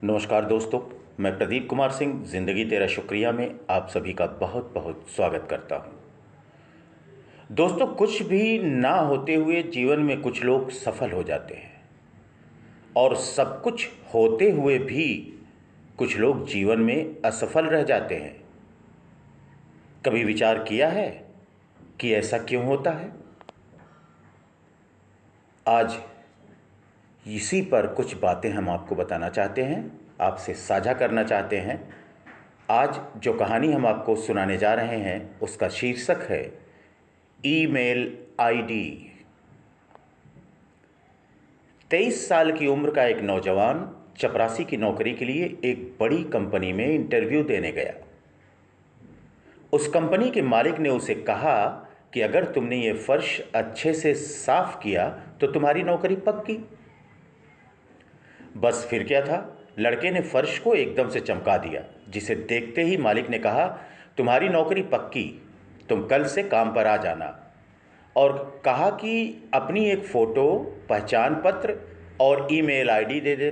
नमस्कार दोस्तों। मैं प्रदीप कुमार सिंह ज़िंदगी तेरा शुक्रिया में आप सभी का बहुत बहुत स्वागत करता हूं। दोस्तों, कुछ भी ना होते हुए जीवन में कुछ लोग सफल हो जाते हैं और सब कुछ होते हुए भी कुछ लोग जीवन में असफल रह जाते हैं। कभी विचार किया है कि ऐसा क्यों होता है? आज इसी पर कुछ बातें हम आपको बताना चाहते हैं, आपसे साझा करना चाहते हैं। आज जो कहानी हम आपको सुनाने जा रहे हैं उसका शीर्षक है ईमेल आईडी। 23 साल की उम्र का एक नौजवान चपरासी की नौकरी के लिए एक बड़ी कंपनी में इंटरव्यू देने गया। उस कंपनी के मालिक ने उसे कहा कि अगर तुमने ये फर्श अच्छे से साफ किया तो तुम्हारी नौकरी पक्की। बस फिर क्या था, लड़के ने फर्श को एकदम से चमका दिया, जिसे देखते ही मालिक ने कहा, तुम्हारी नौकरी पक्की, तुम कल से काम पर आ जाना। और कहा कि अपनी एक फ़ोटो, पहचान पत्र और ईमेल आईडी दे दे।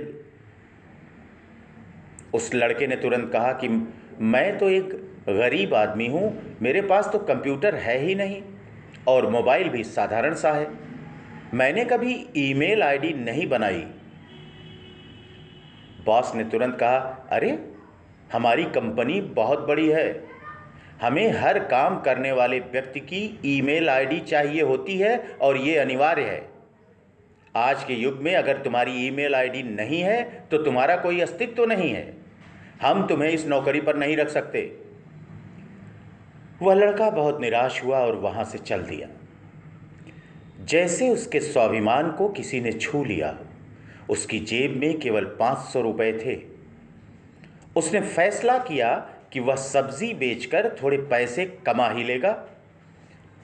उस लड़के ने तुरंत कहा कि मैं तो एक गरीब आदमी हूँ, मेरे पास तो कंप्यूटर है ही नहीं और मोबाइल भी साधारण सा है, मैंने कभी ईमेल आईडी नहीं बनाई। बॉस ने तुरंत कहा, अरे हमारी कंपनी बहुत बड़ी है, हमें हर काम करने वाले व्यक्ति की ईमेल आईडी चाहिए होती है और ये अनिवार्य है। आज के युग में अगर तुम्हारी ईमेल आईडी नहीं है तो तुम्हारा कोई अस्तित्व तो नहीं है, हम तुम्हें इस नौकरी पर नहीं रख सकते। वह लड़का बहुत निराश हुआ और वहां से चल दिया, जैसे उसके स्वाभिमान को किसी ने छू लिया। उसकी जेब में केवल 500 रुपये थे। उसने फैसला किया कि वह सब्जी बेचकर थोड़े पैसे कमा ही लेगा।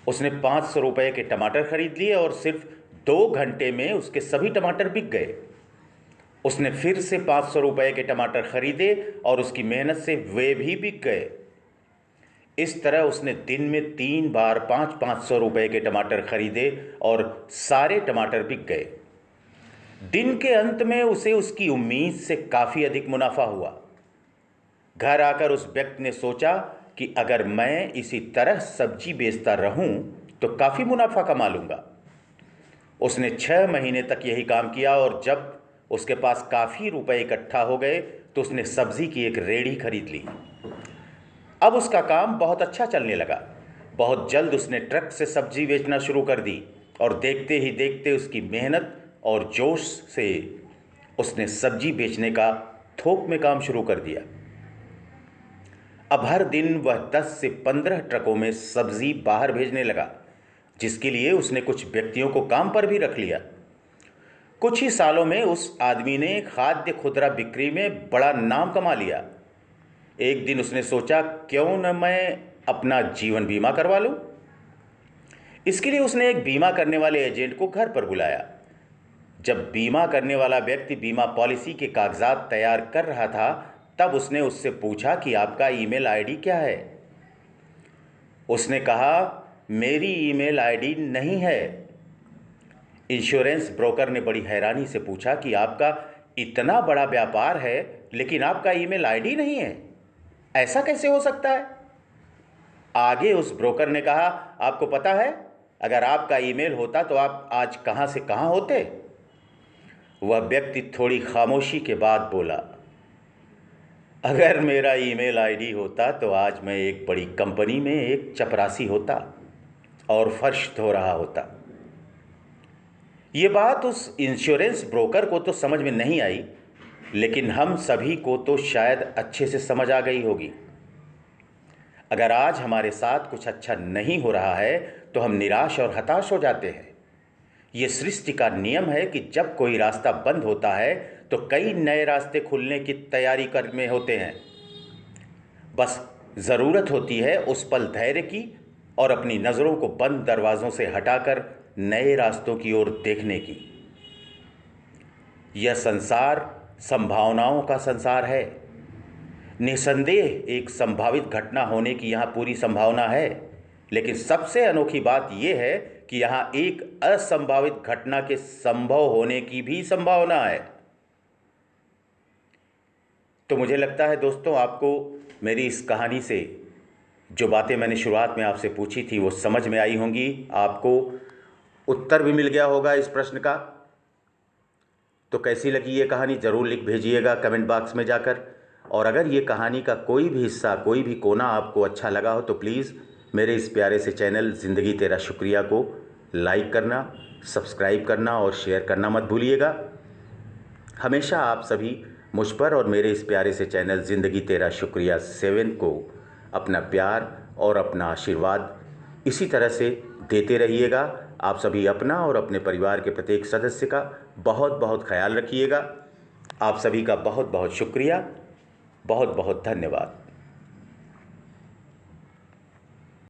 उसने 500 रुपये के टमाटर खरीद लिए और सिर्फ 2 घंटे में उसके सभी टमाटर बिक गए। उसने फिर से 500 रुपये के टमाटर खरीदे और उसकी मेहनत से वे भी बिक गए। इस तरह उसने दिन में 3 बार 500 रुपये के टमाटर खरीदे और सारे टमाटर बिक गए। दिन के अंत में उसे उसकी उम्मीद से काफ़ी अधिक मुनाफा हुआ। घर आकर उस व्यक्ति ने सोचा कि अगर मैं इसी तरह सब्जी बेचता रहूं तो काफ़ी मुनाफा कमा लूँगा। उसने 6 महीने तक यही काम किया और जब उसके पास काफ़ी रुपए इकट्ठा हो गए तो उसने सब्जी की एक रेहड़ी खरीद ली। अब उसका काम बहुत अच्छा चलने लगा। बहुत जल्द उसने ट्रक से सब्जी बेचना शुरू कर दी और देखते ही देखते उसकी मेहनत और जोश से उसने सब्जी बेचने का थोक में काम शुरू कर दिया। अब हर दिन वह 10 से 15 ट्रकों में सब्जी बाहर भेजने लगा, जिसके लिए उसने कुछ व्यक्तियों को काम पर भी रख लिया। कुछ ही सालों में उस आदमी ने खाद्य खुदरा बिक्री में बड़ा नाम कमा लिया। एक दिन उसने सोचा, क्यों न मैं अपना जीवन बीमा करवा लूं। इसके लिए उसने एक बीमा करने वाले एजेंट को घर पर बुलाया। जब बीमा करने वाला व्यक्ति बीमा पॉलिसी के कागजात तैयार कर रहा था, तब उसने उससे पूछा कि आपका ईमेल आईडी क्या है। उसने कहा, मेरी ईमेल आईडी नहीं है। इंश्योरेंस ब्रोकर ने बड़ी हैरानी से पूछा कि आपका इतना बड़ा व्यापार है लेकिन आपका ईमेल आईडी नहीं है, ऐसा कैसे हो सकता है? आगे उस ब्रोकर ने कहा, आपको पता है, अगर आपका ईमेल होता तो आप आज कहां से कहां होते? वह व्यक्ति थोड़ी खामोशी के बाद बोला, अगर मेरा ईमेल आईडी होता तो आज मैं एक बड़ी कंपनी में एक चपरासी होता और फर्श धो रहा होता। ये बात उस इंश्योरेंस ब्रोकर को तो समझ में नहीं आई, लेकिन हम सभी को तो शायद अच्छे से समझ आ गई होगी। अगर आज हमारे साथ कुछ अच्छा नहीं हो रहा है तो हम निराश और हताश हो जाते हैं। ये सृष्टि का नियम है कि जब कोई रास्ता बंद होता है तो कई नए रास्ते खुलने की तैयारी कर में होते हैं। बस ज़रूरत होती है उस पल धैर्य की और अपनी नज़रों को बंद दरवाज़ों से हटाकर नए रास्तों की ओर देखने की। यह संसार संभावनाओं का संसार है। निसंदेह एक संभावित घटना होने की यहाँ पूरी संभावना है, लेकिन सबसे अनोखी बात यह है कि यहाँ एक असंभावित घटना के संभव होने की भी संभावना है। तो मुझे लगता है दोस्तों, आपको मेरी इस कहानी से जो बातें मैंने शुरुआत में आपसे पूछी थी वो समझ में आई होंगी। आपको उत्तर भी मिल गया होगा इस प्रश्न का। तो कैसी लगी ये कहानी ज़रूर लिख भेजिएगा कमेंट बॉक्स में जाकर। और अगर ये कहानी का कोई भी हिस्सा, कोई भी कोना आपको अच्छा लगा हो तो प्लीज़ मेरे इस प्यारे से चैनल ज़िंदगी तेरा शुक्रिया को लाइक करना, सब्सक्राइब करना और शेयर करना मत भूलिएगा। हमेशा आप सभी मुझ पर और मेरे इस प्यारे से चैनल ज़िंदगी तेरा शुक्रिया 7 को अपना प्यार और अपना आशीर्वाद इसी तरह से देते रहिएगा। आप सभी अपना और अपने परिवार के प्रत्येक सदस्य का बहुत बहुत ख्याल रखिएगा। आप सभी का बहुत बहुत शुक्रिया, बहुत बहुत धन्यवाद।